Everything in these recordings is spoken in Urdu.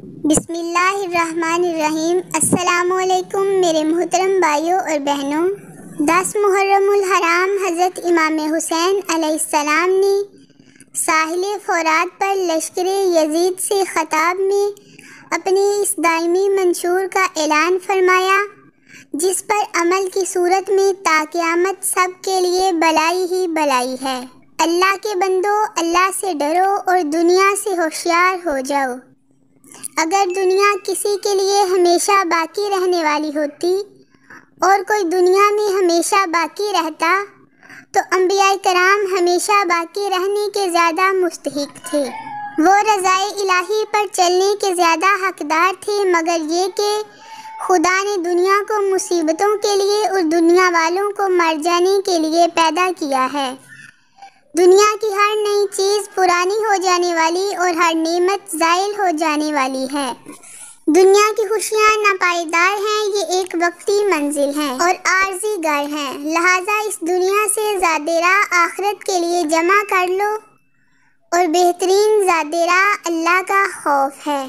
بسم اللہ الرحمن الرحیم۔ السلام علیکم میرے محترم بھائیوں اور بہنوں۔ 10 محرم الحرام حضرت امام حسین علیہ السلام نے ساحل فرات پر لشکر یزید سے خطاب میں اپنے اس دائمی منشور کا اعلان فرمایا، جس پر عمل کی صورت میں تا قیامت سب کے لیے بلائی ہی بلائی ہے۔ اللہ کے بندو، اللہ سے ڈرو اور دنیا سے ہوشیار ہو جاؤ۔ اگر دنیا کسی کے لیے ہمیشہ باقی رہنے والی ہوتی اور کوئی دنیا میں ہمیشہ باقی رہتا تو انبیاء کرام ہمیشہ باقی رہنے کے زیادہ مستحق تھے۔ وہ رضائے الہی پر چلنے کے زیادہ حقدار تھے، مگر یہ کہ خدا نے دنیا کو مصیبتوں کے لیے اور دنیا والوں کو مر جانے کے لیے پیدا کیا ہے۔ دنیا کی ہر نئی چیز پرانی ہو جانے والی اور ہر نعمت زائل ہو جانے والی ہے۔ دنیا کی خوشیاں ناپائیدار ہیں، یہ ایک وقتی منزل ہیں اور عارضی گھر ہیں، لہٰذا اس دنیا سے زاد راہ آخرت کے لیے جمع کر لو، اور بہترین زاد راہ اللہ کا خوف ہے۔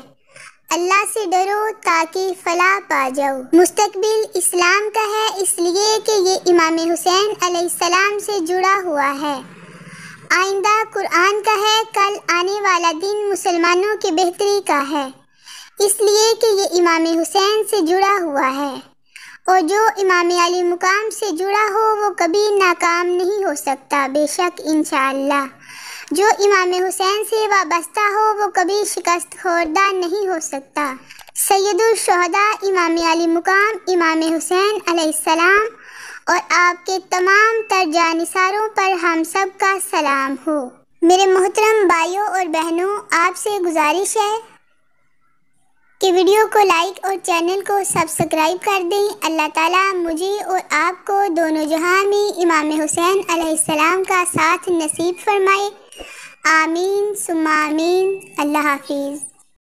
اللہ سے ڈرو تاکہ فلاح پا جاؤ۔ مستقبل اسلام کا ہے، اس لیے کہ یہ امام حسین علیہ السلام سے جڑا ہوا ہے۔ آئندہ قرآن کا ہے، کل آنے والا دن مسلمانوں کی بہتری کا ہے، اس لیے کہ یہ امام حسین سے جڑا ہوا ہے، اور جو امام علی مقام سے جڑا ہو وہ کبھی ناکام نہیں ہو سکتا، بے شک انشاءاللہ۔ جو امام حسین سے وابستہ ہو وہ کبھی شکست خوردہ نہیں ہو سکتا۔ سید الشہداء امام علی مقام امام حسین علیہ السلام اور آپ کے تمام تر جانثاروں پر ہم سب کا سلام ہو۔ میرے محترم بھائیوں اور بہنوں، آپ سے گزارش ہے کہ ویڈیو کو لائک اور چینل کو سبسکرائب کر دیں۔ اللہ تعالیٰ مجھے اور آپ کو دونوں جہاں میں امام حسین علیہ السلام کا ساتھ نصیب فرمائے۔ آمین ثم آمین۔ اللہ حافظ۔